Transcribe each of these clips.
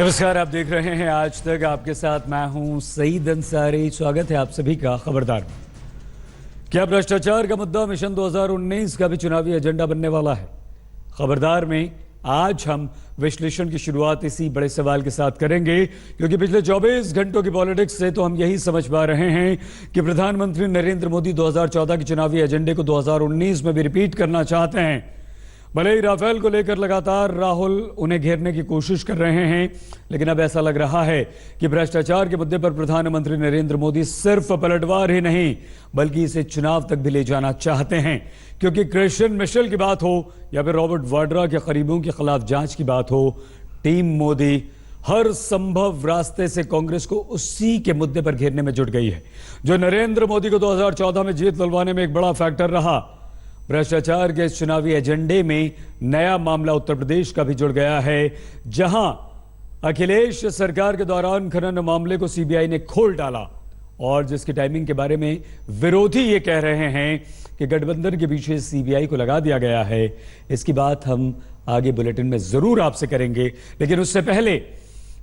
नमस्कार, आप देख रहे हैं आज तक। आपके साथ मैं हूं सईद अंसारी। स्वागत है आप सभी का खबरदार में। क्या भ्रष्टाचार का मुद्दा मिशन 2019 का भी चुनावी एजेंडा बनने वाला है? खबरदार में आज हम विश्लेषण की शुरुआत इसी बड़े सवाल के साथ करेंगे, क्योंकि पिछले 24 घंटों की पॉलिटिक्स से तो हम यही समझ पा रहे हैं कि प्रधानमंत्री नरेंद्र मोदी 2014 के चुनावी एजेंडे को 2019 में भी रिपीट करना चाहते हैं। भले ही राफेल को लेकर लगातार राहुल उन्हें घेरने की कोशिश कर रहे हैं, लेकिन अब ऐसा लग रहा है कि भ्रष्टाचार के मुद्दे पर प्रधानमंत्री नरेंद्र मोदी सिर्फ पलटवार ही नहीं बल्कि इसे चुनाव तक भी ले जाना चाहते हैं। क्योंकि क्रिश्चियन मिशेल की बात हो या फिर रॉबर्ट वाड्रा के करीबों के खिलाफ जांच की बात हो, टीम मोदी हर संभव रास्ते से कांग्रेस को उसी के मुद्दे पर घेरने में जुट गई है, जो नरेंद्र मोदी को 2014 में जीत दिलवाने में एक बड़ा फैक्टर रहा। भ्रष्टाचार के इस चुनावी एजेंडे में नया मामला उत्तर प्रदेश का भी जुड़ गया है, जहां अखिलेश सरकार के दौरान खनन मामले को सीबीआई ने खोल डाला और जिसकी टाइमिंग के बारे में विरोधी ये कह रहे हैं कि गठबंधन के पीछे सीबीआई को लगा दिया गया है। इसकी बात हम आगे बुलेटिन में जरूर आपसे करेंगे, लेकिन उससे पहले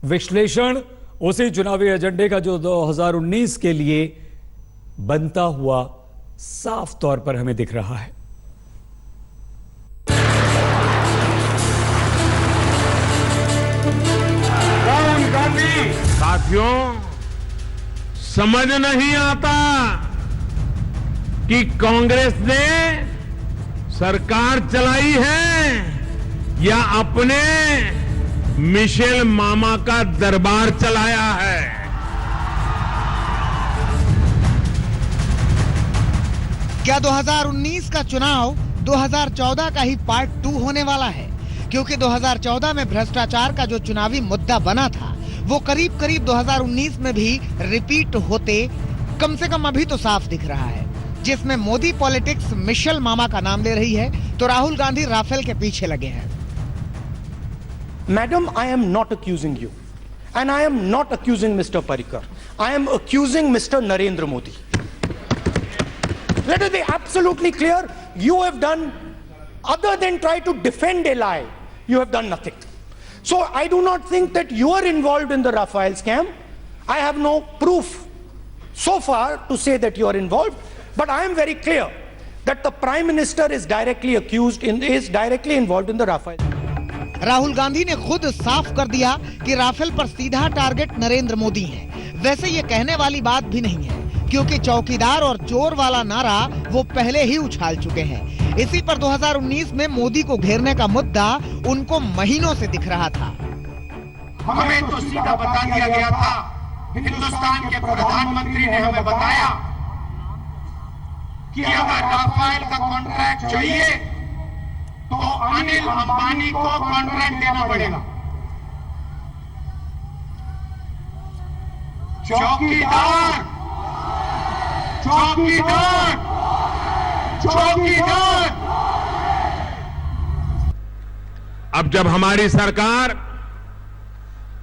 विश्लेषण उसी चुनावी एजेंडे का जो 2019 के लिए बनता हुआ साफ तौर पर हमें दिख रहा है। साथियों, समझ नहीं आता कि कांग्रेस ने सरकार चलाई है या अपने मिशेल मामा का दरबार चलाया है। क्या 2019 का चुनाव 2014 का ही पार्ट 2 होने वाला है? क्योंकि 2014 में भ्रष्टाचार का जो चुनावी मुद्दा बना था वो करीब करीब 2019 में भी रिपीट होते कम से कम अभी तो साफ दिख रहा है, जिसमें मोदी पॉलिटिक्स मिशेल मामा का नाम ले रही है तो राहुल गांधी राफेल के पीछे लगे हैं। Madam, I am not accusing you and I am not accusing mister Parrikar, I am accusing mister Narendra Modi. Let it be absolutely clear, you have done, other than try to defend a lie, you have done nothing. So I do not think that you are involved in the Rafale scam. I have no proof so far to say that you are involved, but I am very clear that the Prime Minister is directly involved in the Rafale. Rahul Gandhi ने खुद साफ कर दिया कि Rafale पर सीधा target Narendra Modi है। वैसे ये कहने वाली बात भी नहीं है, क्योंकि चौकीदार और चोर वाला नारा वो पहले ही उछाल चुके हैं। इसी पर 2019 में मोदी को घेरने का मुद्दा उनको महीनों से दिख रहा था। हमें तो सीधा बता दिया गया था, हिंदुस्तान के प्रधानमंत्री ने हमें बताया कि अगर राफेल का कॉन्ट्रैक्ट चाहिए तो अनिल अंबानी को कॉन्ट्रैक्ट देना पड़ेगा। चौकीदार चौकीदार चौकीदार। अब जब हमारी सरकार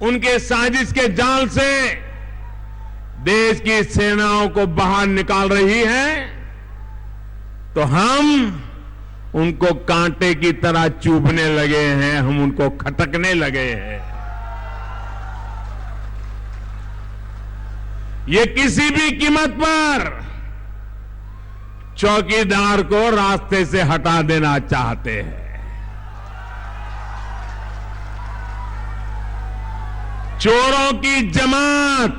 उनके साजिश के जाल से देश की सेनाओं को बाहर निकाल रही है, तो हम उनको कांटे की तरह चुभने लगे हैं, हम उनको खटकने लगे हैं। ये किसी भी कीमत पर चौकीदार को रास्ते से हटा देना चाहते हैं। चोरों की जमात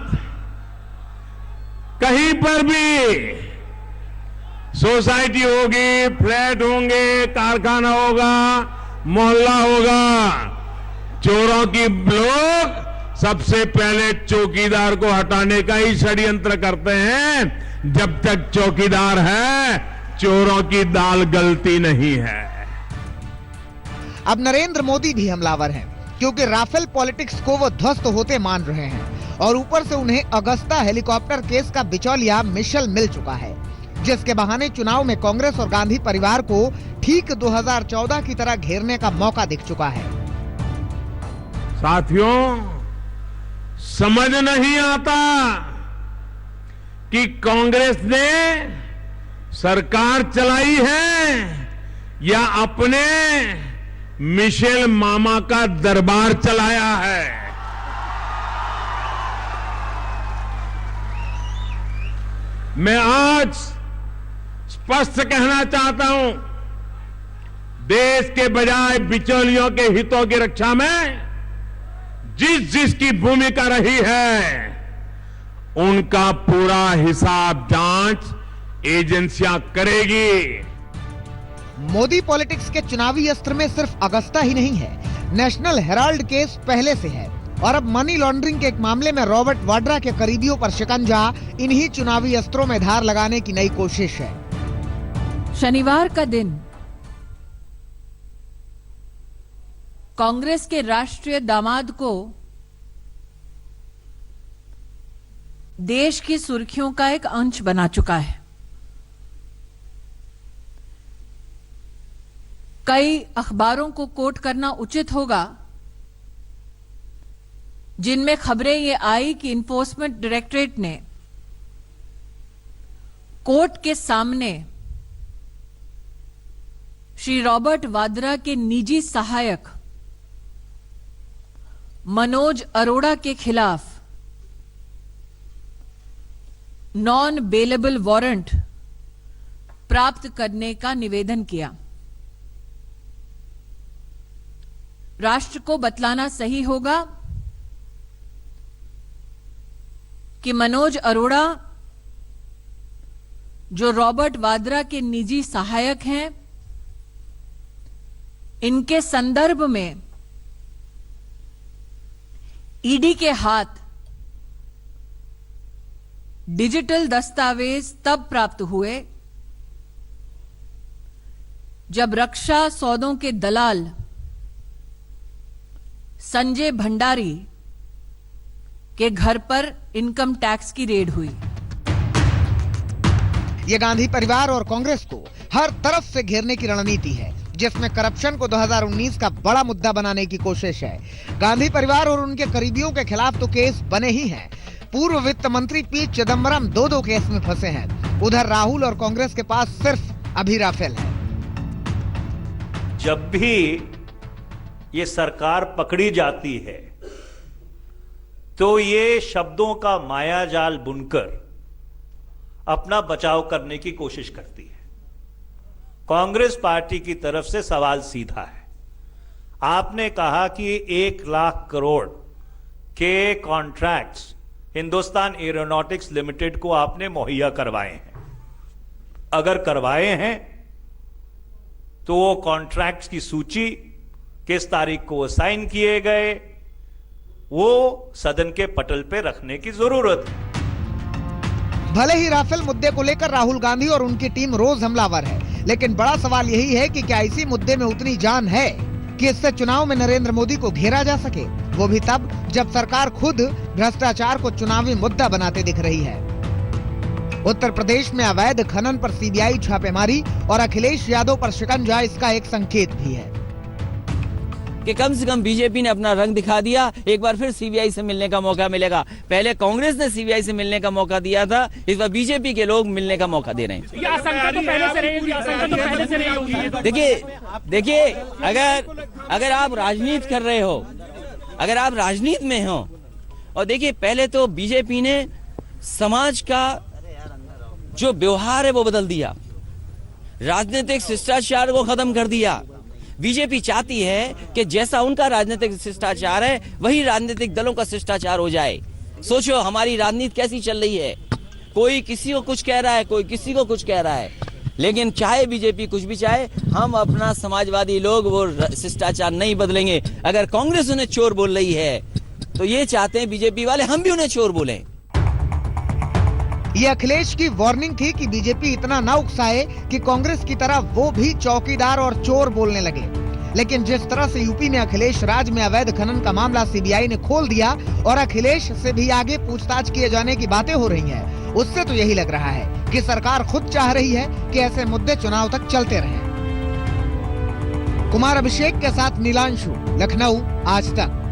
कहीं पर भी, सोसाइटी होगी, फ्लैट होंगे, कारखाना होगा, मोहल्ला होगा, चोरों की लोग सबसे पहले चौकीदार को हटाने का ही षड्यंत्र करते हैं। जब तक चौकीदार है, चोरों की दाल गलती नहीं है। अब नरेंद्र मोदी भी हमलावर हैं, क्योंकि राफेल पॉलिटिक्स को वो ध्वस्त होते मान रहे हैं और ऊपर से उन्हें अगस्ता हेलीकॉप्टर केस का बिचौलिया मिशेल मिल चुका है, जिसके बहाने चुनाव में कांग्रेस और गांधी परिवार को ठीक 2014 की तरह घेरने का मौका दिख चुका है। साथियों, समझ नहीं आता कि कांग्रेस ने सरकार चलाई है या अपने मिशेल मामा का दरबार चलाया है। मैं आज स्पष्ट कहना चाहता हूं, देश के बजाय बिचौलियों के हितों की रक्षा में जिसकी भूमिका रही है, उनका पूरा हिसाब जांच एजेंसियां करेगी। मोदी पॉलिटिक्स के चुनावी अस्त्र में सिर्फ अगस्ता ही नहीं है, नेशनल हेराल्ड केस पहले से है और अब मनी लॉन्ड्रिंग के एक मामले में रॉबर्ट वाड्रा के करीबियों पर शिकंजा इन्हीं चुनावी अस्त्रों में धार लगाने की नई कोशिश है। शनिवार का दिन कांग्रेस के राष्ट्रीय दामाद को देश की सुर्खियों का एक अंश बना चुका है। कई अखबारों को कोट करना उचित होगा जिनमें खबरें ये आई कि इन्फोर्समेंट डायरेक्टरेट ने कोर्ट के सामने श्री रॉबर्ट वाड्रा के निजी सहायक मनोज अरोड़ा के खिलाफ नॉन बेलेबल वारंट प्राप्त करने का निवेदन किया। राष्ट्र को बतलाना सही होगा कि मनोज अरोड़ा जो रॉबर्ट वाड्रा के निजी सहायक हैं, इनके संदर्भ में ईडी के हाथ डिजिटल दस्तावेज तब प्राप्त हुए जब रक्षा सौदों के दलाल संजय भंडारी के घर पर इनकम टैक्स की रेड हुई। ये गांधी परिवार और कांग्रेस को हर तरफ से घेरने की रणनीति है, जिसमें करप्शन को 2019 का बड़ा मुद्दा बनाने की कोशिश है। गांधी परिवार और उनके करीबियों के खिलाफ तो केस बने ही हैं। पूर्व वित्त मंत्री पी चिदम्बरम दो केस में फंसे हैं। उधर राहुल और कांग्रेस के पास सिर्फ अभी राफेल है। जब भी ये सरकार पकड़ी जाती है तो ये शब्दों का मायाजाल बुनकर अपना बचाव करने की कोशिश करती है। कांग्रेस पार्टी की तरफ से सवाल सीधा है। आपने कहा कि 1 लाख करोड़ के कॉन्ट्रैक्ट्स हिंदुस्तान एरोनॉटिक्स लिमिटेड को आपने मुहैया करवाए हैं। अगर करवाए हैं तो वो कॉन्ट्रैक्ट्स की सूची किस तारीख को साइन किए गए, वो सदन के पटल पे रखने की जरूरत है। भले ही राफेल मुद्दे को लेकर राहुल गांधी और उनकी टीम रोज हमलावर है, लेकिन बड़ा सवाल यही है कि क्या इसी मुद्दे में उतनी जान है कि इससे चुनाव में नरेंद्र मोदी को घेरा जा सके, वो भी तब जब सरकार खुद भ्रष्टाचार को चुनावी मुद्दा बनाते दिख रही है। उत्तर प्रदेश में अवैध खनन पर सीबीआई छापेमारी और अखिलेश यादव पर शिकंजा इसका एक संकेत भी है कि कम से कम बीजेपी ने अपना रंग दिखा दिया। एक बार फिर सीबीआई से मिलने का मौका मिलेगा। पहले कांग्रेस ने सीबीआई से मिलने का मौका दिया था, इस बार बीजेपी के लोग मिलने का मौका दे रहे हैं। देखिए अगर आप राजनीति कर रहे हो, अगर आप राजनीति में हो, और देखिए पहले तो बीजेपी ने समाज का जो व्यवहार है वो बदल दिया, राजनीतिक शिष्टाचार को खत्म कर दिया। बीजेपी चाहती है कि जैसा उनका राजनीतिक शिष्टाचार है वही राजनीतिक दलों का शिष्टाचार हो जाए। सोचो हमारी राजनीति कैसी चल रही है, कोई किसी को कुछ कह रहा है, कोई किसी को कुछ कह रहा है, लेकिन चाहे बीजेपी कुछ भी चाहे, हम अपना समाजवादी लोग वो शिष्टाचार नहीं बदलेंगे। अगर कांग्रेस उन्हें चोर बोल रही है तो ये चाहते हैं बीजेपी वाले हम भी उन्हें चोर बोलें। ये अखिलेश की वार्निंग थी कि बीजेपी इतना ना उकसाए कि कांग्रेस की तरह वो भी चौकीदार और चोर बोलने लगे। लेकिन जिस तरह से यूपी में अखिलेश राज में अवैध खनन का मामला सीबीआई ने खोल दिया और अखिलेश से भी आगे पूछताछ किए जाने की बातें हो रही हैं, उससे तो यही लग रहा है कि सरकार खुद चाह रही है कि ऐसे मुद्दे चुनाव तक चलते रहें। कुमार अभिषेक के साथ नीलांशु, लखनऊ, आज तक।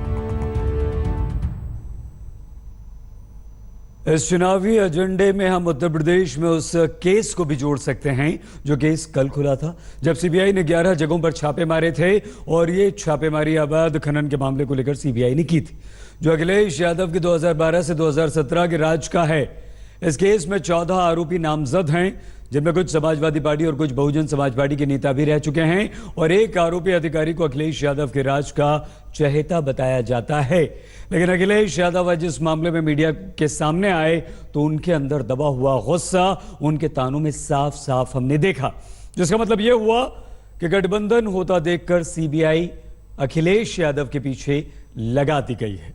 इस चुनावी एजेंडे में हम उत्तर प्रदेश में उस केस को भी जोड़ सकते हैं जो केस कल खुला था जब सीबीआई ने 11 जगहों पर छापे मारे थे, और ये छापेमारी अवैध खनन के मामले को लेकर सीबीआई ने की थी, जो अखिलेश यादव के 2012 से 2017 के राज का है। इस केस में 14 आरोपी नामजद हैं, जिनमें कुछ समाजवादी पार्टी और कुछ बहुजन समाज पार्टी के नेता भी रह चुके हैं और एक आरोपी अधिकारी को अखिलेश यादव के राज का चहेता बताया जाता है। लेकिन अखिलेश यादव आज इस मामले में मीडिया के सामने आए तो उनके अंदर दबा हुआ गुस्सा उनके तानों में साफ साफ हमने देखा, जिसका मतलब यह हुआ कि गठबंधन होता देखकर सीबीआई अखिलेश यादव के पीछे लगा दी गई है।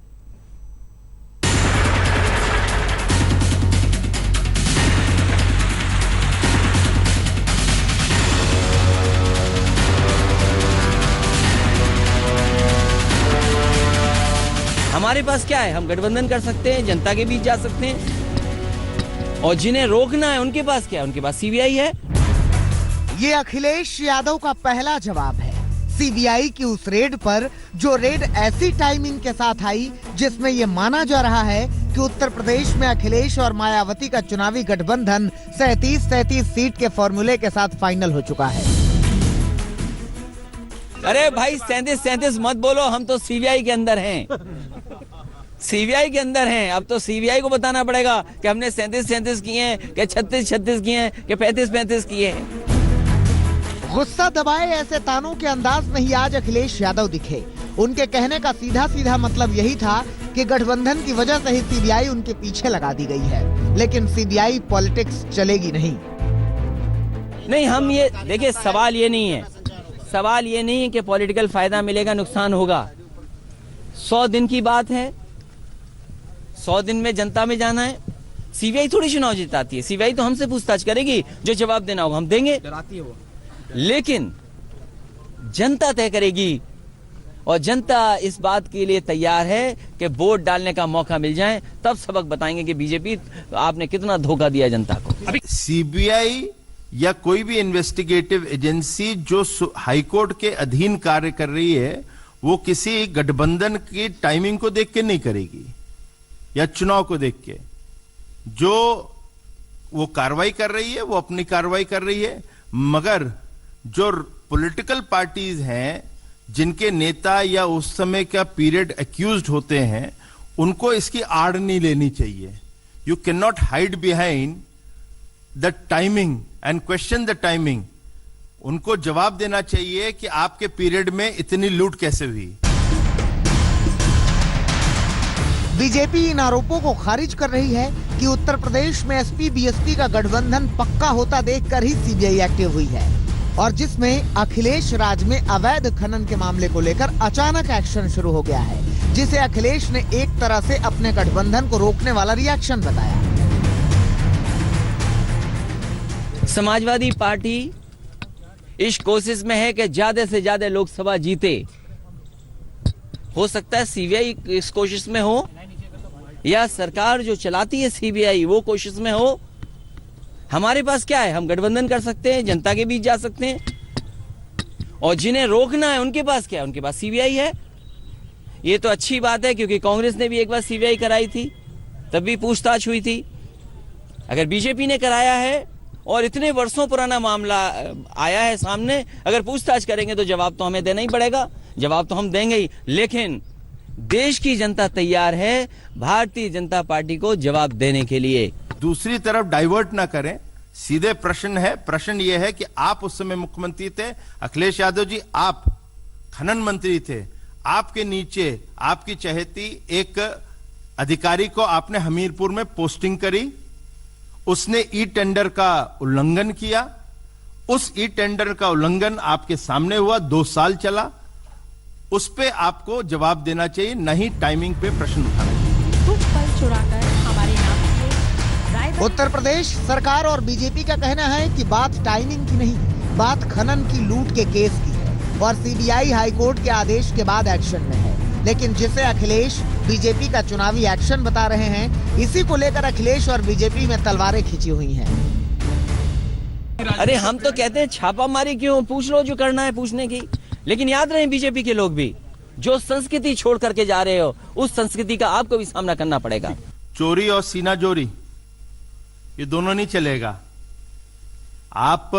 हमारे पास क्या है, हम गठबंधन कर सकते हैं, जनता के बीच जा सकते हैं, और जिन्हें रोकना है उनके पास क्या है, उनके पास सीबीआई है। ये अखिलेश यादव का पहला जवाब है सीबीआई की उस रेड पर, जो रेड ऐसी टाइमिंग के साथ आई जिसमें यह माना जा रहा है कि उत्तर प्रदेश में अखिलेश और मायावती का चुनावी गठबंधन 37 सीट के फॉर्मूले के साथ फाइनल हो चुका है। अरे भाई 37 मत बोलो, हम तो सीबीआई के अंदर हैं, सीबीआई के अंदर हैं। अब तो सीबीआई को बताना पड़ेगा कि हमने 37 किए हैं, कि 36 किए हैं, कि 35 किए हैं। गुस्सा दबाए ऐसे तानों के अंदाज में ही आज अखिलेश यादव दिखे। उनके कहने का सीधा सीधा मतलब यही था कि गठबंधन की वजह से ही सीबीआई उनके पीछे लगा दी गई है, लेकिन सीबीआई पॉलिटिक्स चलेगी नहीं। हम ये देखिए, सवाल ये नहीं है, सवाल ये नहीं है कि पॉलिटिकल फायदा मिलेगा, नुकसान होगा। 100 दिन की बात है, 100 दिन में जनता में जाना है। सीबीआई थोड़ी चुनाव जिताती है, सीबीआई तो हमसे पूछताछ करेगी, जो जवाब देना होगा हम देंगे, लेकिन जनता तय करेगी। और जनता इस बात के लिए तैयार है कि वोट डालने का मौका मिल जाए, तब सबक बताएंगे कि बीजेपी आपने कितना धोखा दिया जनता को। सीबीआई या कोई भी इन्वेस्टिगेटिव एजेंसी जो हाईकोर्ट के अधीन कार्य कर रही है, वो किसी गठबंधन की टाइमिंग को देख के नहीं करेगी या चुनाव को देख के। जो वो कार्रवाई कर रही है वो अपनी कार्रवाई कर रही है, मगर जो पॉलिटिकल पार्टीज हैं जिनके नेता या उस समय का पीरियड एक्यूज्ड होते हैं, उनको इसकी आड़ नहीं लेनी चाहिए। You can not hide behind the timing and question the timing. उनको जवाब देना चाहिए कि आपके पीरियड में इतनी लूट कैसे हुई। बीजेपी इन आरोपों को खारिज कर रही है कि उत्तर प्रदेश में एसपी बीएसपी का गठबंधन पक्का होता देखकर ही सीबीआई एक्टिव हुई है, और जिसमें अखिलेश राज में अवैध खनन के मामले को लेकर अचानक एक्शन शुरू हो गया है, जिसे अखिलेश ने एक तरह से अपने गठबंधन को रोकने वाला रिएक्शन बताया। समाजवादी पार्टी इस कोशिश में है कि ज्यादा से ज्यादा लोकसभा जीते। हो सकता है सीबीआई इस कोशिश में हो, या सरकार जो चलाती है सीबीआई वो कोशिश में हो। हमारे पास क्या है, हम गठबंधन कर सकते हैं, जनता के बीच जा सकते हैं, और जिन्हें रोकना है उनके पास क्या है, उनके पास सीबीआई है। ये तो अच्छी बात है, क्योंकि कांग्रेस ने भी एक बार सीबीआई कराई थी, तब भी पूछताछ हुई थी। अगर बीजेपी ने कराया है और इतने वर्षों पुराना मामला आया है सामने, अगर पूछताछ करेंगे तो जवाब तो हमें देना ही पड़ेगा, जवाब तो हम देंगे ही। लेकिन देश की जनता तैयार है भारतीय जनता पार्टी को जवाब देने के लिए। दूसरी तरफ डाइवर्ट ना करें, सीधे प्रश्न है। प्रश्न यह है कि आप उस समय मुख्यमंत्री थे, अखिलेश यादव जी आप खनन मंत्री थे, आपके नीचे आपकी चहेती एक अधिकारी को आपने हमीरपुर में पोस्टिंग करी, उसने ई टेंडर का उल्लंघन किया। उस ई टेंडर का उल्लंघन आपके सामने हुआ, 2 साल चला, उस पे आपको जवाब देना चाहिए, नहीं टाइमिंग पे प्रश्न उठाना चाहिए। उत्तर प्रदेश सरकार और बीजेपी का कहना है कि बात टाइमिंग की नहीं, बात खनन की लूट के केस की है, और सीबीआई हाईकोर्ट के आदेश के बाद एक्शन में है। लेकिन जिसे अखिलेश बीजेपी का चुनावी एक्शन बता रहे हैं, इसी को लेकर अखिलेश और बीजेपी में तलवारें खिंची हुई हैं। अरे हम तो कहते हैं छापामारी क्यों, पूछ लो जो करना है पूछने की। लेकिन याद रहे बीजेपी के लोग भी, जो संस्कृति छोड़ करके जा रहे हो, उस संस्कृति का आपको भी सामना करना पड़ेगा। चोरी और सीना जोरी ये दोनों नहीं चलेगा। आप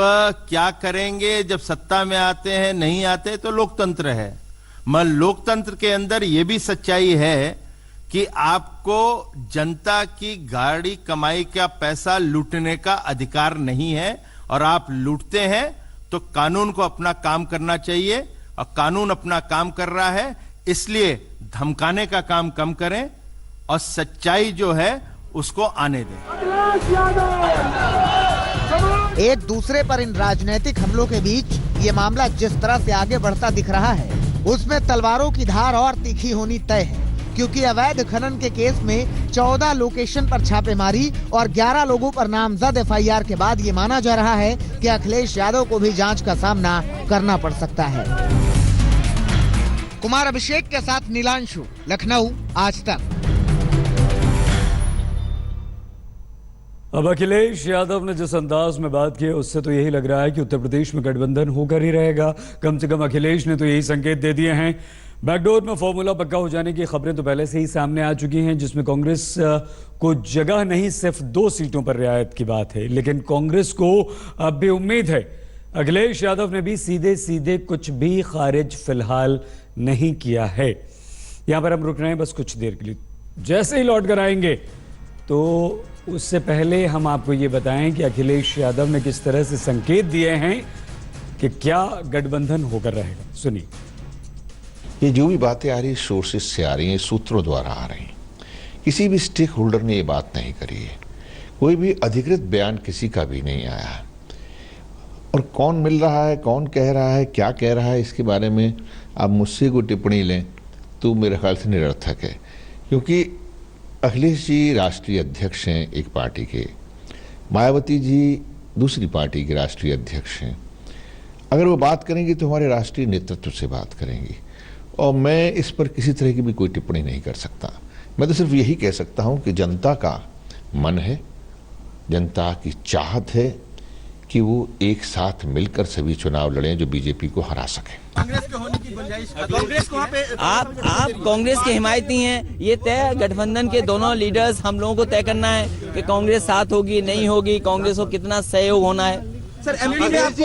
क्या करेंगे जब सत्ता में आते हैं, नहीं आते तो लोकतंत्र है, मगर लोकतंत्र के अंदर यह भी सच्चाई है कि आपको जनता की गाड़ी कमाई का पैसा लूटने का अधिकार नहीं है, और आप लूटते हैं तो कानून को अपना काम करना चाहिए, और कानून अपना काम कर रहा है, इसलिए धमकाने का काम कम करें और सच्चाई जो है उसको आने दें। एक दूसरे पर इन राजनीतिक हमलों के बीच ये मामला जिस तरह से आगे बढ़ता दिख रहा है, उसमें तलवारों की धार और तीखी होनी तय है, क्योंकि अवैध खनन के केस में 14 लोकेशन पर छापेमारी और 11 लोगों पर नामजद एफआईआर के बाद ये माना जा रहा है कि अखिलेश यादव को भी जांच का सामना करना पड़ सकता है। कुमार अभिषेक के साथ नीलांशु, लखनऊ, आज तक। अब अखिलेश यादव ने जिस अंदाज में बात की उससे तो यही लग रहा है कि उत्तर प्रदेश में गठबंधन होकर ही रहेगा। कम से कम अखिलेश ने तो यही संकेत दे दिए हैं। बैकडोर में फॉर्मूला पक्का हो जाने की खबरें तो पहले से ही सामने आ चुकी हैं, जिसमें कांग्रेस को जगह नहीं, सिर्फ 2 सीटों पर रियायत की बात है। लेकिन कांग्रेस को अब भी उम्मीद है। अखिलेश यादव ने भी सीधे सीधे कुछ भी खारिज फिलहाल नहीं किया है। यहां पर हम रुक रहे हैं बस कुछ देर के लिए, जैसे ही लौट कर आएंगे तो उससे पहले हम आपको ये बताएं कि अखिलेश यादव ने किस तरह से संकेत दिए हैं कि क्या गठबंधन होकर रहेगा। सुनिए। ये जो भी बातें आ रही सोर्सेस से आ रही हैं, सूत्रों द्वारा आ रही हैं, किसी भी स्टेक होल्डर ने ये बात नहीं करी है, कोई भी अधिकृत बयान किसी का भी नहीं आया है। और कौन मिल रहा है, कौन कह रहा है, क्या कह रहा है, इसके बारे में आप मुझसे कोई टिप्पणी लें तो मेरे ख्याल से निरर्थक है, क्योंकि अखिलेश जी राष्ट्रीय अध्यक्ष हैं एक पार्टी के, मायावती जी दूसरी पार्टी के राष्ट्रीय अध्यक्ष हैं। अगर वो बात करेंगी तो हमारे राष्ट्रीय नेतृत्व से बात करेंगी, और मैं इस पर किसी तरह की भी कोई टिप्पणी नहीं कर सकता। मैं तो सिर्फ यही कह सकता हूं कि जनता का मन है, जनता की चाहत है कि वो एक साथ मिलकर सभी चुनाव लड़ें जो बीजेपी को हरा सके। कांग्रेस के होने की गुंजाइश, कांग्रेस को आप कांग्रेस के हिमायती हैं, ये तय गठबंधन के दोनों लीडर्स हम लोगों को तय करना है कि कांग्रेस साथ होगी नहीं होगी, कांग्रेस को कितना सहयोग होना है। सर एमपी में आपको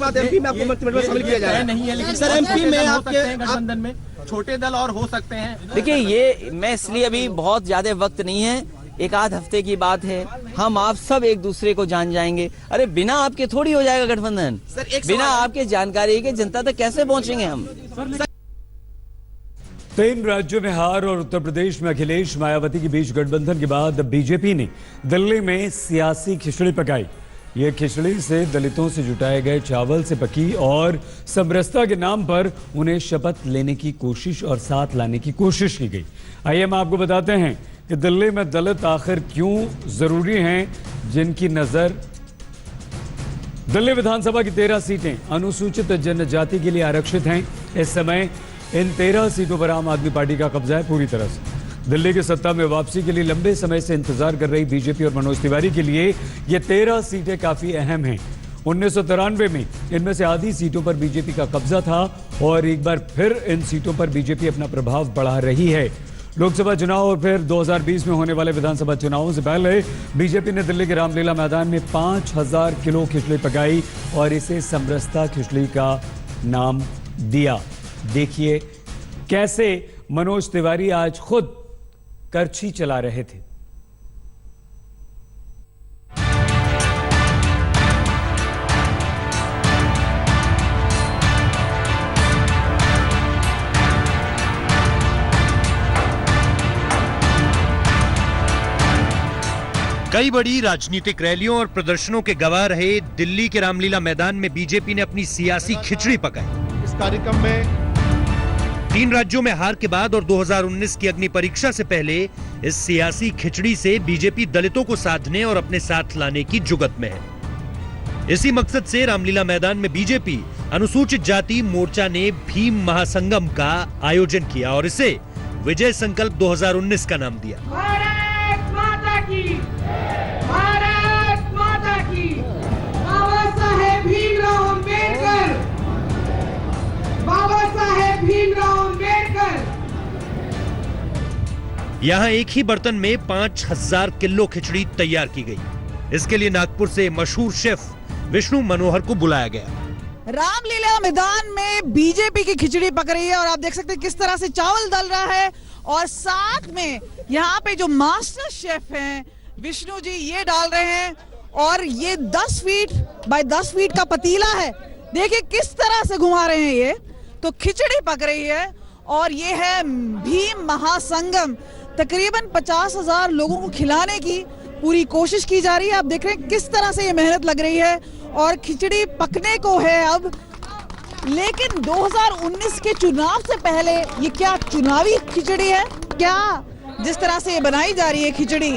एमपी में आपको मंत्रिमंडल में शामिल किया जा रहा है नहीं है, लेकिन सर एमपी में आपके गठबंधन में छोटे दल और हो सकते हैं। देखिए ये मैं इसलिए अभी बहुत ज्यादा वक्त नहीं है, एक आध हफ्ते की बात है, हम आप सब एक दूसरे को जान जाएंगे। अरे बिना आपके थोड़ी हो जाएगा गठबंधन, बिना आपके जानकारी के जनता तक कैसे पहुंचेंगे हम। 3 राज्यों में हार और उत्तर प्रदेश में अखिलेश मायावती के बीच गठबंधन के बाद बीजेपी ने दिल्ली में सियासी खिचड़ी पकाई। ये खिचड़ी से दलितों से जुटाए गए चावल से पकी और समरसता के नाम पर उन्हें शपथ लेने की कोशिश और साथ लाने की कोशिश की गई। आइए हम आपको बताते हैं कि दिल्ली में दलित आखिर क्यों जरूरी हैं, जिनकी नजर दिल्ली विधानसभा की 13 सीटें अनुसूचित जनजाति के लिए आरक्षित हैं। इस समय इन 13 सीटों पर आम आदमी पार्टी का कब्जा है पूरी तरह से। दिल्ली की सत्ता में वापसी के लिए लंबे समय से इंतजार कर रही बीजेपी और मनोज तिवारी के लिए ये 13 सीटें काफी अहम हैं। 1993 में इनमें से आधी सीटों पर बीजेपी का कब्जा था और एक बार फिर इन सीटों पर बीजेपी अपना प्रभाव बढ़ा रही है। लोकसभा चुनाव और फिर 2020 में होने वाले विधानसभा चुनावों से पहले बीजेपी ने दिल्ली के रामलीला मैदान में 5000 किलो खिचड़ी पकाई और इसे समरसता खिचड़ी का नाम दिया। देखिए कैसे मनोज तिवारी आज खुद करछी चला रहे थे। कई बड़ी राजनीतिक रैलियों और प्रदर्शनों के गवाह रहे दिल्ली के रामलीला मैदान में बीजेपी ने अपनी सियासी खिचड़ी पकाई। इस कार्यक्रम में 3 राज्यों में हार के बाद और 2019 की अग्नि परीक्षा से पहले इस सियासी खिचड़ी से बीजेपी दलितों को साधने और अपने साथ लाने की जुगत में है। इसी मकसद से रामलीला मैदान में बीजेपी अनुसूचित जाति मोर्चा ने भीम महासंगम का आयोजन किया और इसे विजय संकल्प 2019 का नाम दिया। भारत माता की, भारत माता की, बाबा साहेब भीमराव अम्बेडकर, बाबा साहेब भीमराव अम्बेडकर। यहाँ एक ही बर्तन में 5000 किलो खिचड़ी तैयार की गई। इसके लिए नागपुर से मशहूर शेफ विष्णु मनोहर को बुलाया गया। रामलीला मैदान में बीजेपी की खिचड़ी पक रही है और आप देख सकते हैं किस तरह से चावल डल रहा है और साथ में यहाँ पे जो मास्टर शेफ हैं विष्णु जी ये डाल रहे हैं और ये 10 फीट बाय 10 फीट का पतीला है। देखिए किस तरह से घुमा रहे हैं ये, तो खिचड़ी पक रही है और ये है भीम महासंगम। तकरीबन 50,000 लोगों को खिलाने की पूरी कोशिश की जा रही है। आप देख रहे हैं किस तरह से ये मेहनत लग रही है और खिचड़ी पकने को है अब। लेकिन 2019 के चुनाव से पहले ये क्या चुनावी खिचड़ी है क्या? जिस तरह से ये बनाई जा रही है खिचड़ी,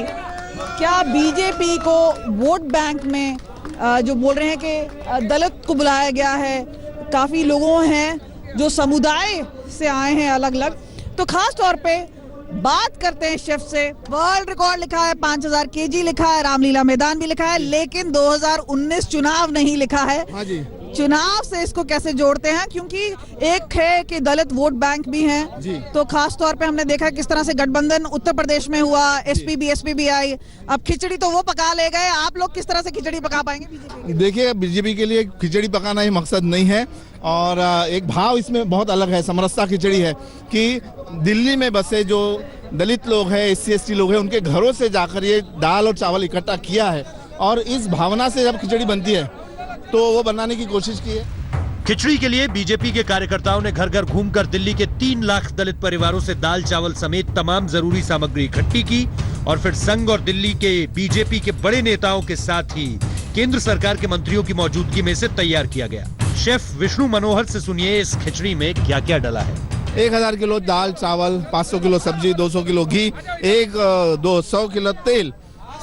क्या बीजेपी को वोट बैंक में जो बोल रहे हैं कि दलित को बुलाया गया है, काफी लोगों हैं जो समुदाय से आए हैं अलग अलग, तो खास तौर पे बात करते हैं शेफ से। वर्ल्ड रिकॉर्ड लिखा है, 5000 केजी लिखा है, रामलीला मैदान भी लिखा है, लेकिन 2019 चुनाव नहीं लिखा है। हाँ जी। चुनाव से इसको कैसे जोड़ते हैं, क्योंकि एक है कि दलित वोट बैंक भी हैं, तो खास तौर पे हमने देखा किस तरह से गठबंधन उत्तर प्रदेश में हुआ, एसपी भी आई, अब खिचड़ी तो वो पका ले गए, आप लोग किस तरह से खिचड़ी पका पाएंगे? देखिए बीजेपी के लिए खिचड़ी पकाना ही मकसद नहीं है और एक भाव इसमें बहुत अलग है। समरसता खिचड़ी है कि दिल्ली में बसे जो दलित लोग हैं, SC/ST लोग हैं, उनके घरों से जाकर ये दाल और चावल इकट्ठा किया है और इस भावना से जब खिचड़ी बनती है तो वो बनाने की कोशिश की है। खिचड़ी के लिए बीजेपी के कार्यकर्ताओं ने घर घर घूमकर दिल्ली के 3 लाख दलित परिवारों से दाल चावल समेत तमाम जरूरी सामग्री इकट्ठी की और फिर संघ और दिल्ली के बीजेपी के बड़े नेताओं के साथ ही केंद्र सरकार के मंत्रियों की मौजूदगी में से तैयार किया गया। शेफ विष्णु मनोहर से सुनिए इस खिचड़ी में क्या क्या डला है। 1000 किलो दाल चावल, 500 किलो सब्जी, 200 किलो घी, 200 किलो तेल,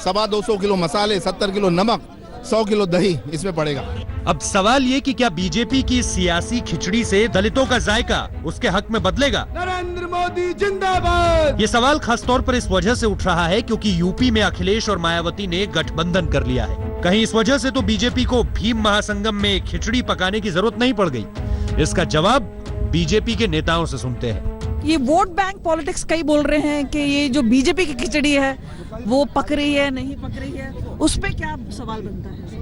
225 किलो मसाले, 70 किलो नमक, 100 किलो दही इसमें पड़ेगा। अब सवाल ये कि क्या बीजेपी की सियासी खिचड़ी से दलितों का जायका उसके हक में बदलेगा? नरेंद्र मोदी जिंदाबाद। ये सवाल खासतौर पर इस वजह से उठ रहा है क्योंकि यूपी में अखिलेश और मायावती ने गठबंधन कर लिया है। कहीं इस वजह से तो बीजेपी को भीम महासंगम में खिचड़ी पकाने की जरूरत नहीं पड़ गई। इसका जवाब बीजेपी के नेताओं से सुनते हैं। ये वोट बैंक पॉलिटिक्स कई बोल रहे हैं कि ये जो बीजेपी की खिचड़ी है वो पक रही है, नहीं पक रही है, उस पे क्या सवाल बनता है?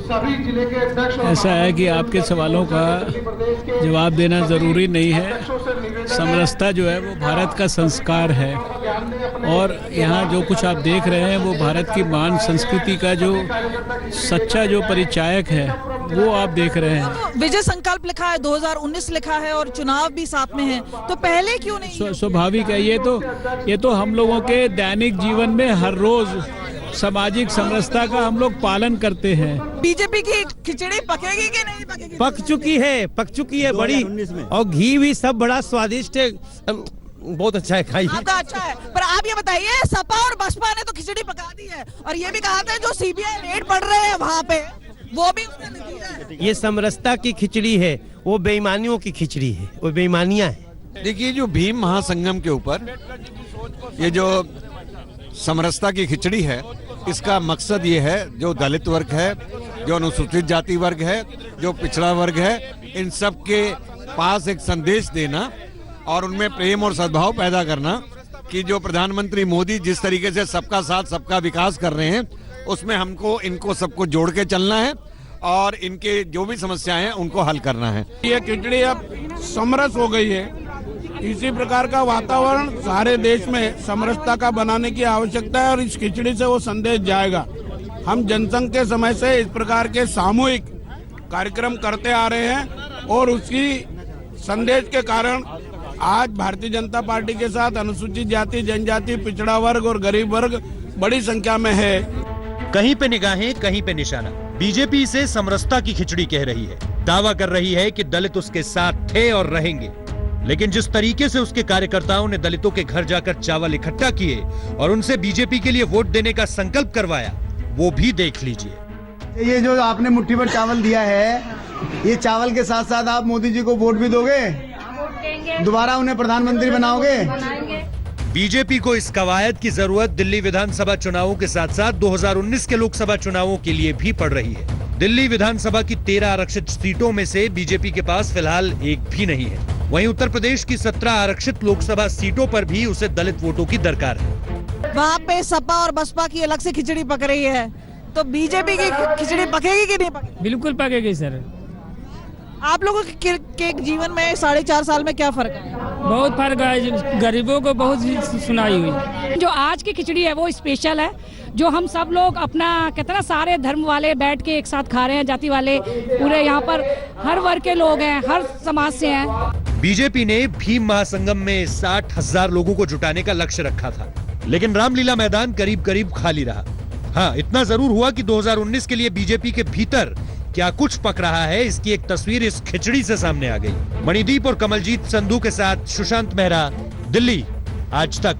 सभी जिले के अध्यक्ष ऐसा है कि आपके सवालों का जवाब देना जरूरी नहीं है। समरसता जो है वो भारत का संस्कार है और यहाँ जो कुछ आप देख रहे हैं वो भारत की मान संस्कृति का जो सच्चा जो परिचायक है वो आप देख रहे हैं। विजय संकल्प लिखा है, 2019 लिखा है और चुनाव भी साथ में है, तो पहले क्यों नहीं? स्वाभाविक है, ये तो हम लोगों के दैनिक जीवन में हर रोज सामाजिक समरसता का हम लोग पालन करते हैं। बीजेपी की खिचड़ी पकेगी कि नहीं पकेगी? पक चुकी है बड़ी, और घी भी सब बड़ा स्वादिष्ट है, बहुत अच्छा है, खाइए। आपका अच्छा है, पर आप ये बताइए सपा और बसपा ने तो खिचड़ी पका दी है और ये भी कहा था जो CBI रेड पड़ रहे हैं वहाँ पे वो भी उसने नहीं है। ये समरसता की खिचड़ी है, वो बेईमानियों की खिचड़ी है, वो बेईमानियां है। देखिए जो भीम महासंगम के ऊपर ये जो समरसता की खिचड़ी है, इसका मकसद ये है जो दलित वर्ग है, जो अनुसूचित जाति वर्ग है, जो पिछड़ा वर्ग है, इन सब के पास एक संदेश देना और उनमें प्रेम और सद्भाव पैदा करना कि जो प्रधानमंत्री मोदी जिस तरीके से सबका साथ सबका विकास कर रहे हैं उसमें हमको इनको सबको जोड़ के चलना है और इनके जो भी समस्याएं हैं उनको हल करना है। ये खिचड़ी अब समरस हो गई है, इसी प्रकार का वातावरण सारे देश में समरसता का बनाने की आवश्यकता है और इस खिचड़ी से वो संदेश जाएगा। हम जनसंघ के समय से इस प्रकार के सामूहिक कार्यक्रम करते आ रहे हैं और उसकी संदेश के कारण आज भारतीय जनता पार्टी के साथ अनुसूचित जाति, जनजाति, पिछड़ा वर्ग और गरीब वर्ग बड़ी संख्या में है। कहीं पे निगाहें, कहीं पे निशाना। बीजेपी इसे समरसता की खिचड़ी कह रही है, दावा कर रही है कि दलित उसके साथ थे और रहेंगे, लेकिन जिस तरीके से उसके कार्यकर्ताओं ने दलितों के घर जाकर चावल इकट्ठा किए और उनसे बीजेपी के लिए वोट देने का संकल्प करवाया, वो भी देख लीजिए। ये जो आपने मुट्ठी भर चावल दिया है, ये चावल के साथ साथ आप मोदी जी को वोट भी दोगे, दोबारा उन्हें प्रधानमंत्री बनाओगे? बीजेपी को इस कवायद की जरूरत दिल्ली विधानसभा चुनावों के साथ साथ 2019 के लोकसभा चुनावों के लिए भी पड़ रही है। दिल्ली विधानसभा की 13 आरक्षित सीटों में से बीजेपी के पास फिलहाल एक भी नहीं है। वहीं उत्तर प्रदेश की 17 आरक्षित लोकसभा सीटों पर भी उसे दलित वोटों की दरकार है। वहाँ पे सपा और बसपा की अलग से खिचड़ी पक रही है, तो बीजेपी की खिचड़ी पकेगी कि नहीं पकेगी? बिल्कुल पकेगी सर। आप लोगों के जीवन में 4.5 साल में क्या फर्क है? बहुत फर्क है, गरीबों को बहुत सुनाई हुई। जो आज की खिचड़ी है वो स्पेशल है, जो हम सब लोग अपना कहते हैं ना, सारे धर्म वाले बैठ के एक साथ खा रहे हैं, जाति वाले पूरे यहाँ पर हर वर्ग के लोग हैं, हर समाज से हैं। बीजेपी ने भीम महासंगम में 60,000 लोगों को जुटाने का लक्ष्य रखा था, लेकिन रामलीला मैदान करीब करीब खाली रहा। हाँ, इतना जरूर हुआ कि 2019 के लिए बीजेपी के भीतर क्या कुछ पक रहा है, इसकी एक तस्वीर इस खिचड़ी से सामने आ गई। मणिदीप और कमलजीत संधू के साथ सुशांत मेहरा, दिल्ली, आज तक।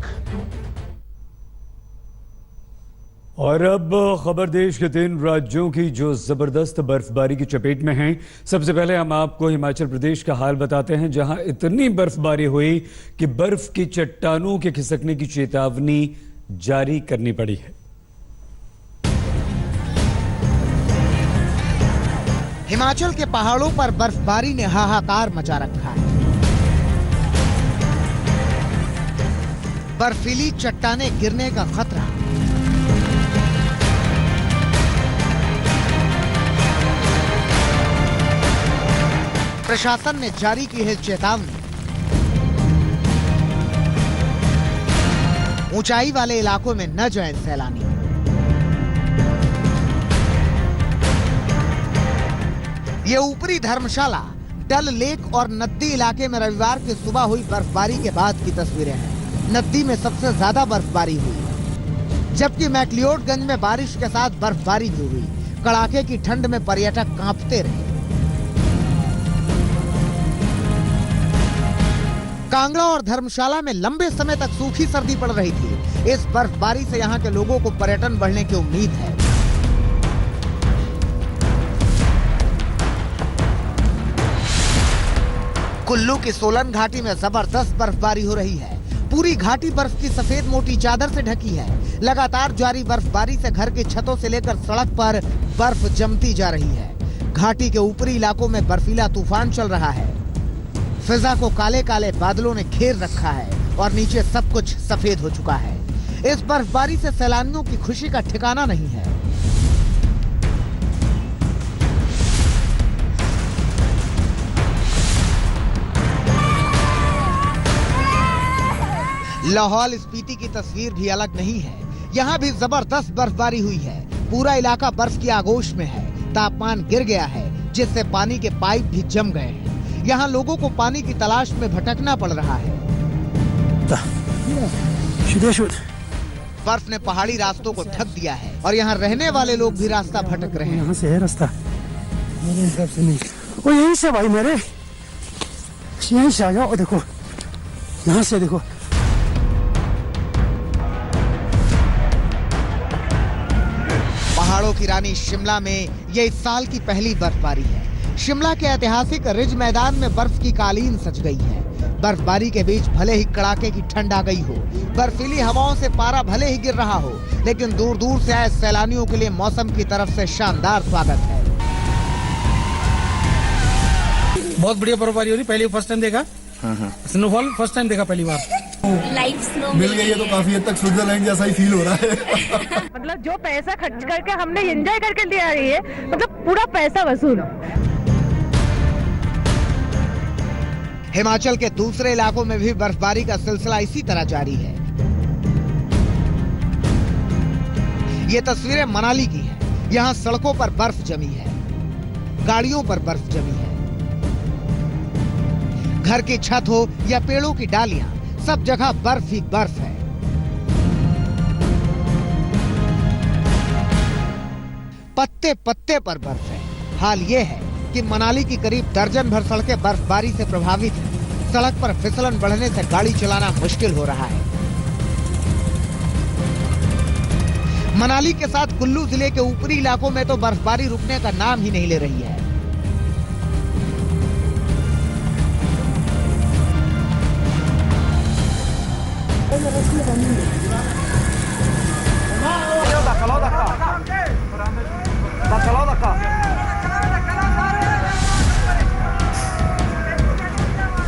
और अब खबर देश के 3 राज्यों की जो जबरदस्त बर्फबारी की चपेट में हैं। सबसे पहले हम आपको हिमाचल प्रदेश का हाल बताते हैं, जहां इतनी बर्फबारी हुई कि बर्फ की चट्टानों के खिसकने की चेतावनी जारी करनी पड़ी है। हिमाचल के पहाड़ों पर बर्फबारी ने हाहाकार मचा रखा है। बर्फीली चट्टानें गिरने का खतरा। प्रशासन ने जारी की है चेतावनी। ऊंचाई वाले इलाकों में न जाएं सैलानी। ये ऊपरी धर्मशाला, डल लेक और नद्दी इलाके में रविवार की सुबह हुई बर्फबारी के बाद की तस्वीरें हैं। नद्दी में सबसे ज्यादा बर्फबारी हुई, जबकि मैक्लियोडगंज में बारिश के साथ बर्फबारी भी हुई। कड़ाके की ठंड में पर्यटक कांपते रहे। कांगड़ा और धर्मशाला में लंबे समय तक सूखी सर्दी पड़ रही थी। इस बर्फबारी से यहां के लोगों को पर्यटन बढ़ने की उम्मीद है। कुल्लू की सोलन घाटी में जबरदस्त बर्फबारी हो रही है। पूरी घाटी बर्फ की सफेद मोटी चादर से ढकी है। लगातार जारी बर्फबारी से घर की छतों से लेकर सड़क पर बर्फ जमती जा रही है। घाटी के ऊपरी इलाकों में बर्फीला तूफान चल रहा है। फिजा को काले काले बादलों ने घेर रखा है और नीचे सब कुछ सफेद हो चुका है। इस बर्फबारी से सैलानियों की खुशी का ठिकाना नहीं है। लाहौल स्पीति की तस्वीर भी अलग नहीं है। यहाँ भी जबरदस्त बर्फबारी हुई है। पूरा इलाका बर्फ की आगोश में है। तापमान गिर गया है, जिससे पानी के पाइप भी जम गए हैं। यहाँ लोगों को पानी की तलाश में भटकना पड़ रहा है। बर्फ ने पहाड़ी रास्तों को ढक दिया है और यहाँ रहने वाले लोग भी रास्ता भटक रहे हैं। यहाँ से है रास्ता, मेरे हिसाब से नहीं। वो यहीं से भाई, मेरे यहीं से आ जाओ। देखो यहाँ से देखो। पहाड़ों की रानी शिमला में ये इस साल की पहली बर्फबारी है। शिमला के ऐतिहासिक रिज मैदान में बर्फ की कालीन सज गई है। बर्फबारी के बीच भले ही कड़ाके की ठंड आ गई हो, बर्फीली हवाओं से पारा भले ही गिर रहा हो, लेकिन दूर दूर से आए सैलानियों के लिए मौसम की तरफ से शानदार स्वागत है। बहुत बढ़िया बर्फबारी हो रही, पहली फर्स्ट टाइम देखा। स्नोफॉल फर्स्ट टाइम देखा पहली बार। लाइव स्नो मिल गई है तो काफी हद तक स्विट्जरलैंड जैसा ही फील हो रहा है। मतलब जो पैसा खर्च करके हमने एंजॉय करके लिया रही है, मतलब पूरा पैसा वसूल। हिमाचल के दूसरे इलाकों में भी बर्फबारी का सिलसिला इसी तरह जारी है। ये तस्वीरें मनाली की हैं। यहाँ सड़कों पर बर्फ जमी है, गाड़ियों पर बर्फ जमी है। घर की छत हो या पेड़ों की डालियां, सब जगह बर्फ ही बर्फ है। पत्ते पत्ते पर बर्फ है। हाल ये है कि मनाली की करीब दर्जन भर सड़कें बर्फबारी से प्रभावित हैं। सड़क पर फिसलन बढ़ने से गाड़ी चलाना मुश्किल हो रहा है। मनाली के साथ कुल्लू जिले के ऊपरी इलाकों में तो बर्फबारी रुकने का नाम ही नहीं ले रही है।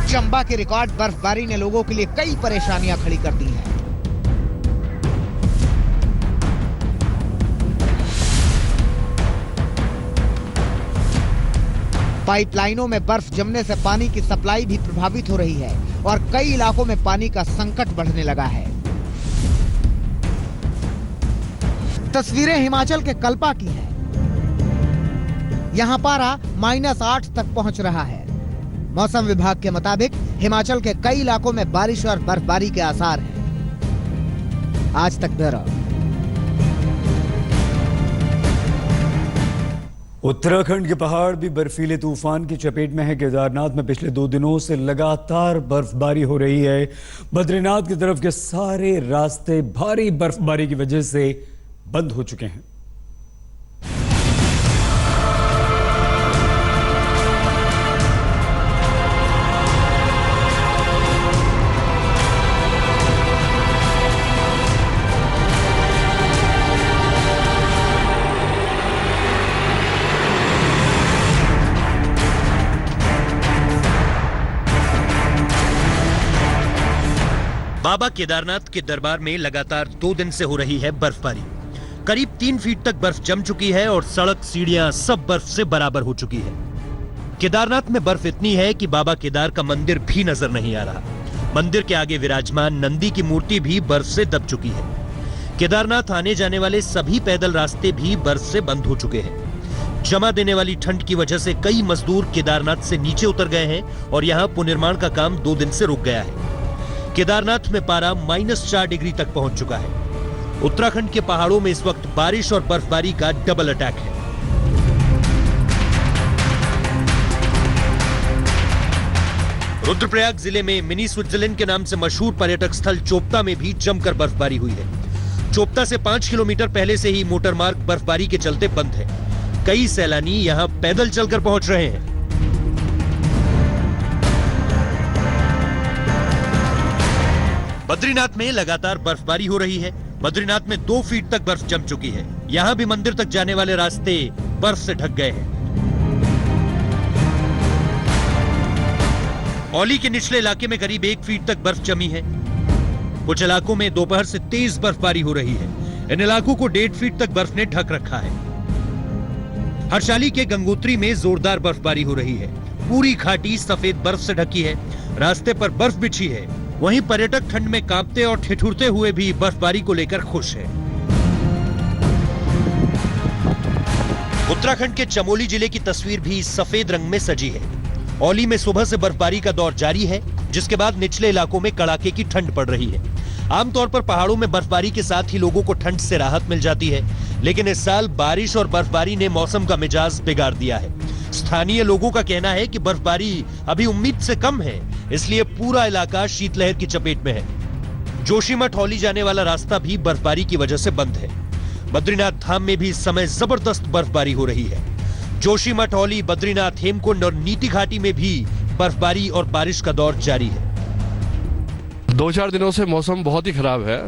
चंबा के रिकॉर्ड बर्फबारी ने लोगों के लिए कई परेशानियां खड़ी कर दी हैं। पाइपलाइनों में बर्फ जमने से पानी की सप्लाई भी प्रभावित हो रही है और कई इलाकों में पानी का संकट बढ़ने लगा है। तस्वीरें हिमाचल के कल्पा की हैं। यहाँ पारा -8 तक पहुंच रहा है। मौसम विभाग के मुताबिक हिमाचल के कई इलाकों में बारिश और बर्फबारी के आसार हैं। आज तक ब्यूरो। उत्तराखंड के पहाड़ भी बर्फीले तूफान की चपेट में है। केदारनाथ में पिछले 2 दिनों से लगातार बर्फबारी हो रही है। बद्रीनाथ की तरफ के सारे रास्ते भारी बर्फबारी की वजह से बंद हो चुके हैं। बाबा केदारनाथ के दरबार में लगातार 2 दिन से हो रही है बर्फबारी। करीब 3 फीट तक बर्फ जम चुकी है और सड़क, सीढ़ियां सब बर्फ से बराबर हो चुकी है। केदारनाथ में बर्फ इतनी है कि बाबा केदार का मंदिर भी नजर नहीं आ रहा। मंदिर के आगे विराजमान नंदी की मूर्ति भी बर्फ से दब चुकी है। केदारनाथ आने जाने वाले सभी पैदल रास्ते भी बर्फ से बंद हो चुके हैं। जमा देने वाली ठंड की वजह से कई मजदूर केदारनाथ से नीचे उतर गए हैं और यहाँ पुनर्निर्माण का काम 2 दिन से रुक गया है। केदारनाथ में पारा -4 डिग्री तक पहुंच चुका है। उत्तराखंड के पहाड़ों में इस वक्त बारिश और बर्फबारी का डबल अटैक है। रुद्रप्रयाग जिले में मिनी स्विट्जरलैंड के नाम से मशहूर पर्यटक स्थल चोपता में भी जमकर बर्फबारी हुई है। चोपता से 5 किलोमीटर पहले से ही मोटर मार्ग बर्फबारी के चलते बंद है। कई सैलानी यहां पैदल चलकर पहुंच रहे हैं। बद्रीनाथ में लगातार बर्फबारी हो रही है। बद्रीनाथ में 2 फीट तक बर्फ जम चुकी है। यहां भी मंदिर तक जाने वाले रास्ते बर्फ से ढक गए हैं। औली के निचले इलाके में करीब 1 फीट तक बर्फ जमी है। कुछ इलाकों में दोपहर से तेज बर्फबारी हो रही है। इन इलाकों को 1.5 फीट तक बर्फ ने ढक रखा है। हर्षाली के गंगोत्री में जोरदार बर्फबारी हो रही है। पूरी घाटी सफेद बर्फ से ढकी है। रास्ते पर बर्फ बिछी है। वहीं पर्यटक ठंड में कांपते और ठिठुरते हुए भी बर्फबारी को लेकर खुश हैं। उत्तराखंड के चमोली जिले की तस्वीर भी सफेद रंग में सजी है। औली में सुबह से बर्फबारी का दौर जारी है, जिसके बाद निचले इलाकों में कड़ाके की ठंड पड़ रही है। आमतौर पर पहाड़ों में बर्फबारी के साथ ही लोगों को ठंड से राहत मिल जाती है, लेकिन इस साल बारिश और बर्फबारी ने मौसम का मिजाज बिगाड़ दिया है। स्थानीय लोगों का कहना है कि बर्फबारी अभी उम्मीद से कम है, इसलिए पूरा इलाका शीतलहर की चपेट में है। जोशीमठ औली जाने वाला रास्ता भी बर्फबारी की वजह से बंद है। बद्रीनाथ धाम में भी इस समय जबरदस्त बर्फबारी हो रही है। जोशीमठ, औली, बद्रीनाथ, हेमकुंड और नीति घाटी में भी बर्फबारी और बारिश का दौर जारी है। 2-4 दिनों से मौसम बहुत ही खराब है।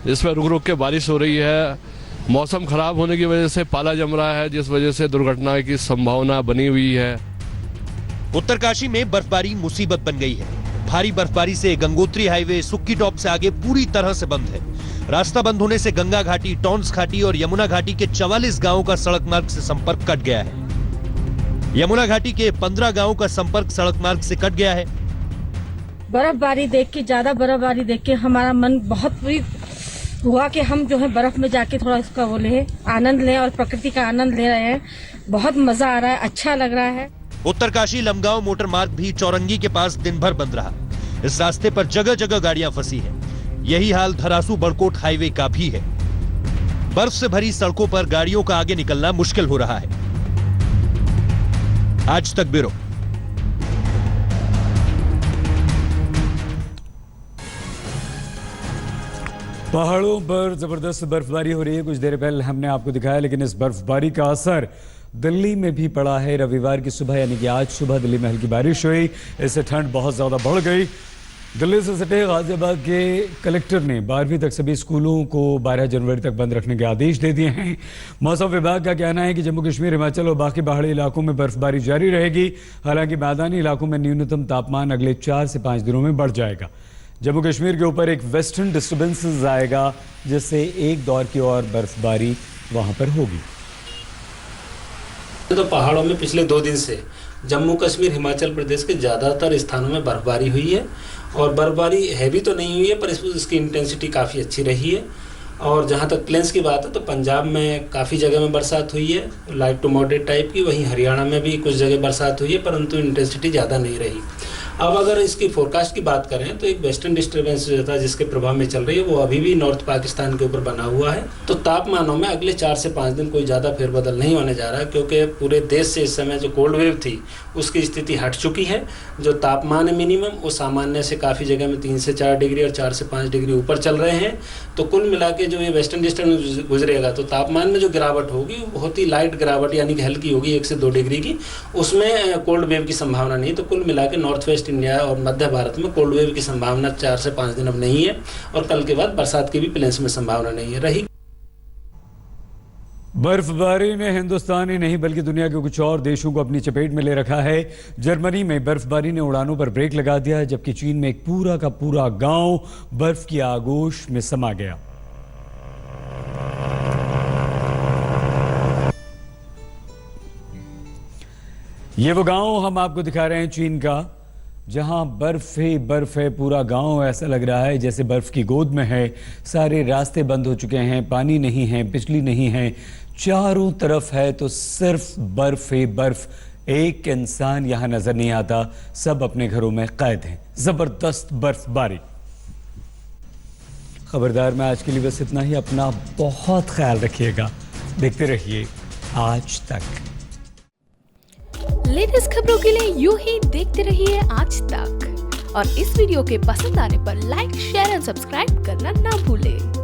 इसमें रुक रुक के बारिश हो रही है। मौसम खराब होने की वजह से पाला जम रहा है, जिस वजह से दुर्घटना की संभावना बनी हुई है। उत्तरकाशी में बर्फबारी मुसीबत बन गई है। भारी बर्फबारी से गंगोत्री हाईवे सुक्की टॉप से आगे पूरी तरह से बंद है। रास्ता बंद होने से गंगा घाटी, टॉन्स घाटी और यमुना घाटी के 44 गांवों का सड़क मार्ग से संपर्क कट गया है। यमुना घाटी के 15 गांवों का संपर्क सड़क मार्ग से कट गया है। बर्फबारी देख के, ज्यादा बर्फबारी देख के हमारा मन बहुत हुआ कि हम जो है बर्फ में जाके थोड़ा इसका वो ले आनंद लें और प्रकृति का आनंद ले रहे हैं। बहुत मजा आ रहा है, अच्छा लग रहा है। उत्तरकाशी लमगांव मोटर मार्ग भी चौरंगी के पास दिन भर बंद रहा। इस रास्ते पर जगह जगह गाड़ियां फंसी हैं। यही हाल धरासू बड़कोट हाईवे का भी है। बर्फ से भरी सड़कों पर गाड़ियों का आगे निकलना मुश्किल हो रहा है। आज तक ब्यूरो। पहाड़ों पर जबरदस्त बर्फबारी हो रही है। कुछ देर पहले हमने आपको दिखाया, लेकिन इस बर्फबारी का असर दिल्ली में भी पड़ा है। रविवार की सुबह यानी कि आज सुबह दिल्ली में हल्की बारिश हुई, इससे ठंड बहुत ज़्यादा बढ़ गई। दिल्ली से सटे गाजियाबाद के कलेक्टर ने 12वीं तक सभी स्कूलों को 12 जनवरी तक बंद रखने के आदेश दे दिए हैं। मौसम विभाग का कहना है कि जम्मू कश्मीर, हिमाचल और बाकी पहाड़ी इलाकों में बर्फबारी जारी रहेगी। हालांकि मैदानी इलाकों में न्यूनतम तापमान अगले 4 से 5 दिनों में बढ़ जाएगा। जम्मू कश्मीर के ऊपर एक वेस्टर्न डिस्टर्बेंस आएगा, जिससे एक दौर की और बर्फबारी वहां पर होगी। तो पहाड़ों में पिछले 2 दिन से जम्मू कश्मीर हिमाचल प्रदेश के ज़्यादातर स्थानों में बर्फबारी हुई है और बर्फबारी हैवी तो नहीं हुई है पर इसकी इंटेंसिटी काफ़ी अच्छी रही है। और जहाँ तक प्लेन्स की बात है तो पंजाब में काफ़ी जगह में बरसात हुई है लाइट टू मॉडरेट टाइप की, वहीं हरियाणा में भी कुछ जगह बरसात हुई है परंतु इंटेंसिटी ज़्यादा नहीं रही। अब अगर इसकी फोरकास्ट की बात करें तो एक वेस्टर्न डिस्टर्बेंस जो था जिसके प्रभाव में चल रही है वो अभी भी नॉर्थ पाकिस्तान के ऊपर बना हुआ है। तो तापमानों में अगले 4 से 5 दिन कोई ज़्यादा फेरबदल नहीं होने जा रहा क्योंकि पूरे देश से इस समय जो कोल्ड वेव थी उसकी स्थिति हट चुकी है। जो तापमान है मिनिमम वो सामान्य से काफ़ी जगह में 3 से 4 डिग्री और 4 से 5 डिग्री ऊपर चल रहे हैं। तो कुल मिला के जो ये वेस्टर्न डिस्टर्बेंस गुजरेगा तो तापमान में जो गिरावट होगी वो बहुत ही लाइट गिरावट यानी कि हल्की होगी 1 से 2 डिग्री की, उसमें कोल्ड वेव की संभावना नहीं। तो कुल मिला के नॉर्थ वेस्ट इंडिया और मध्य भारत में कोल्ड वेव की संभावना 4 से 5 दिन अब नहीं है और कल के बाद बरसात की भी प्लेन्स में संभावना नहीं है रही। बर्फबारी ने हिंदुस्तान ही नहीं बल्कि दुनिया के कुछ और देशों को अपनी चपेट में ले रखा है। जर्मनी में बर्फबारी ने उड़ानों पर ब्रेक लगा दिया है जबकि चीन में एक पूरा का पूरा गांव बर्फ की आगोश में समा गया। ये वो गांव हम आपको दिखा रहे हैं चीन का, जहां बर्फ ही बर्फ है। पूरा गांव ऐसा लग रहा है जैसे बर्फ की गोद में है। सारे रास्ते बंद हो चुके हैं, पानी नहीं है, बिजली नहीं है, चारों तरफ है तो सिर्फ बर्फ ही बर्फ। एक इंसान यहां नजर नहीं आता, सब अपने घरों में कैद हैं। जबरदस्त बर्फबारी। खबरदार में आज के लिए बस इतना ही। अपना बहुत ख्याल रखिएगा, देखते रहिए आज तक। लेटेस्ट खबरों के लिए यूं ही देखते रहिए आज तक और इस वीडियो के पसंद आने पर लाइक, शेयर और सब्सक्राइब करना ना भूलें।